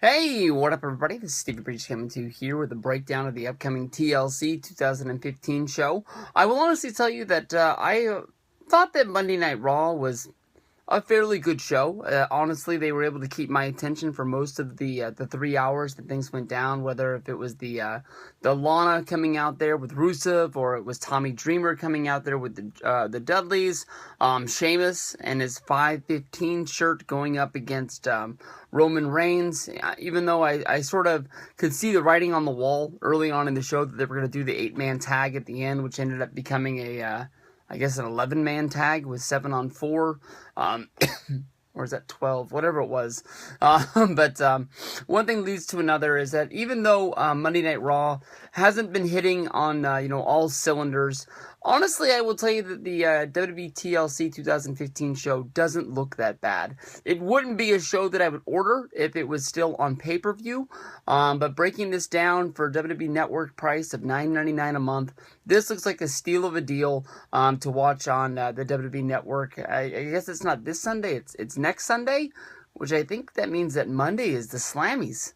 Hey, what up everybody? This is Stevie Breach coming to you here with a breakdown of the upcoming TLC 2015 show. I will honestly tell you that I thought that Monday Night Raw was a fairly good show. Honestly, they were able to keep my attention for most of the 3 hours that things went down. Whether if it was the Lana coming out there with Rusev, or it was Tommy Dreamer coming out there with the Dudleys, Sheamus and his 515 shirt going up against Roman Reigns. Even though I sort of could see the writing on the wall early on in the show that they were going to do the 8-man tag at the end, which ended up becoming I guess an 11-man tag with 7 on 4, or is that 12? Whatever it was. But one thing leads to another is that even though Monday Night Raw hasn't been hitting on all cylinders, honestly, I will tell you that the WWE TLC 2015 show doesn't look that bad. It wouldn't be a show that I would order if it was still on pay-per-view, but breaking this down for WWE Network price of $9.99 a month, this looks like a steal of a deal to watch on the WWE Network. I guess it's not this Sunday, it's next Sunday, which I think that means that Monday is the Slammies.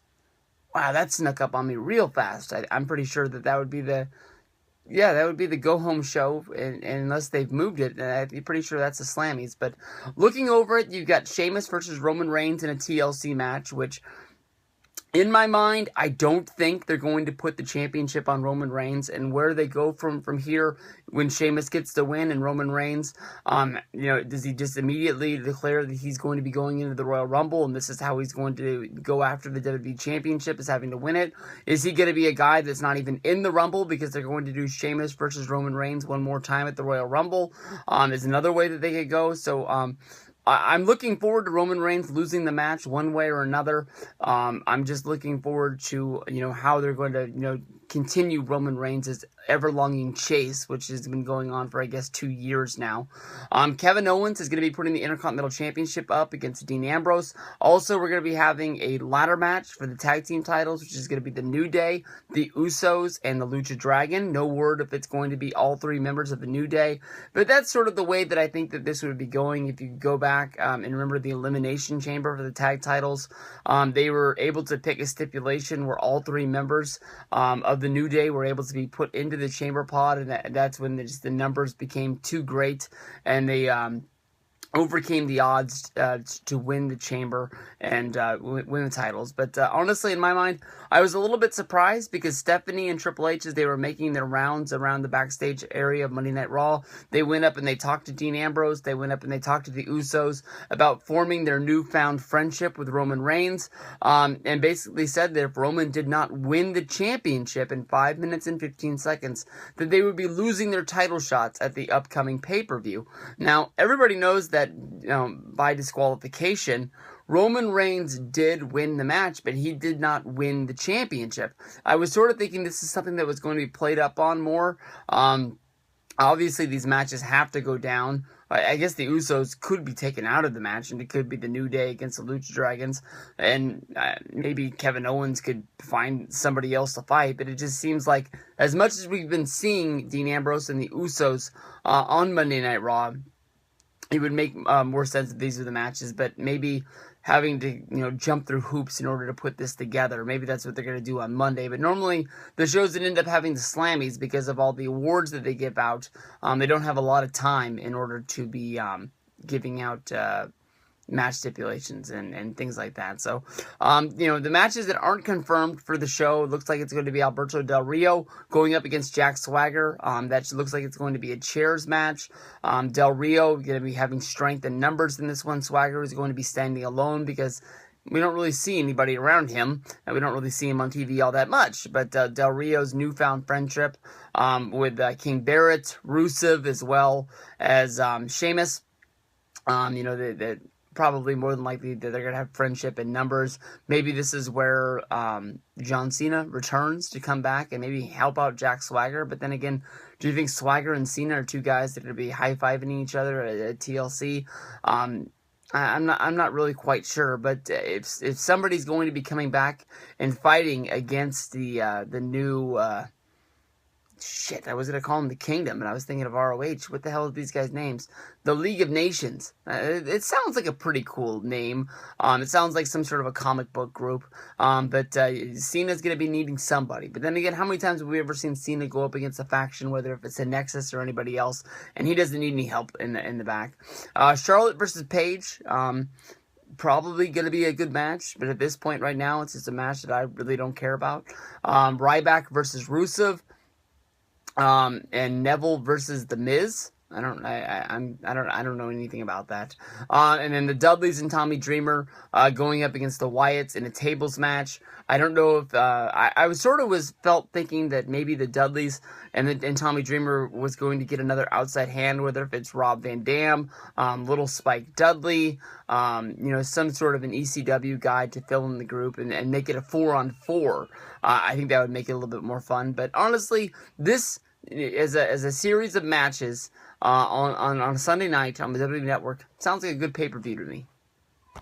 Wow, that snuck up on me real fast. I'm pretty sure that would be the go-home show, and unless they've moved it, I'm pretty sure that's the Slammies. But looking over it, you've got Sheamus versus Roman Reigns in a TLC match, which, in my mind, I don't think they're going to put the championship on Roman Reigns. And where they go from here when Sheamus gets the win and Roman Reigns, does he just immediately declare that he's going to be going into the Royal Rumble and this is how he's going to go after the WWE Championship, is having to win it? Is he going to be a guy that's not even in the Rumble because they're going to do Sheamus versus Roman Reigns one more time at the Royal Rumble? Is another way that they could go. So, I'm looking forward to Roman Reigns losing the match one way or another. I'm just looking forward to, how they're going to, continue Roman Reigns' ever-longing chase, which has been going on for, I guess, 2 years now. Kevin Owens is going to be putting the Intercontinental Championship up against Dean Ambrose. Also, we're going to be having a ladder match for the tag team titles, which is going to be the New Day, the Usos, and the Lucha Dragon. No word if it's going to be all 3 members of the New Day, but that's sort of the way that I think that this would be going. If you go back and remember the Elimination Chamber for the tag titles, they were able to pick a stipulation where all 3 members of the New Day were able to be put into the chamber pod, and that's when the numbers became too great, and they overcame the odds to win the chamber and win the titles. But honestly, in my mind, I was a little bit surprised because Stephanie and Triple H, as they were making their rounds around the backstage area of Monday Night Raw, they went up and they talked to Dean Ambrose, they went up and they talked to the Usos about forming their newfound friendship with Roman Reigns, and basically said that if Roman did not win the championship in 5 minutes and 15 seconds, that they would be losing their title shots at the upcoming pay-per-view. Now, everybody knows that by disqualification, Roman Reigns did win the match, but he did not win the championship. I was sort of thinking this is something that was going to be played up on more. Obviously, these matches have to go down. I guess the Usos could be taken out of the match, and it could be the New Day against the Lucha Dragons, and maybe Kevin Owens could find somebody else to fight, but it just seems like, as much as we've been seeing Dean Ambrose and the Usos on Monday Night Raw, it would make more sense if these are the matches, but maybe having to, jump through hoops in order to put this together. Maybe that's what they're going to do on Monday. But normally, the shows that end up having the Slammies, because of all the awards that they give out, they don't have a lot of time in order to be giving out match stipulations and things like that. So, the matches that aren't confirmed for the show, it looks like it's going to be Alberto Del Rio going up against Jack Swagger. That looks like it's going to be a chairs match. Del Rio going to be having strength and numbers in this one. Swagger is going to be standing alone because we don't really see anybody around him, and we don't really see him on TV all that much. But Del Rio's newfound friendship with King Barrett, Rusev, as well as Sheamus, that probably more than likely that they're going to have friendship in numbers. Maybe this is where John Cena returns to come back and maybe help out Jack Swagger. But then again, do you think Swagger and Cena are 2 guys that are going to be high-fiving each other at TLC? I'm not really quite sure, but if somebody's going to be coming back and fighting against the new Shit, I was going to call them the Kingdom, and I was thinking of ROH. What the hell are these guys' names? The League of Nations. It sounds like a pretty cool name. It sounds like some sort of a comic book group. But Cena's going to be needing somebody. But then again, how many times have we ever seen Cena go up against a faction, whether if it's a Nexus or anybody else, and he doesn't need any help in the back? Charlotte versus Paige. Probably going to be a good match, but at this point right now, it's just a match that I really don't care about. Ryback versus Rusev. And Neville versus The Miz. I don't know anything about that. And then the Dudleys and Tommy Dreamer going up against the Wyatts in a tables match. I don't know if I was felt thinking that maybe the Dudleys and Tommy Dreamer was going to get another outside hand, whether if it's Rob Van Dam, Little Spike Dudley, some sort of an ECW guy to fill in the group and make it a 4-on-4. I think that would make it a little bit more fun. But honestly, this as a series of matches on a Sunday night on the WWE Network sounds like a good pay-per-view to me.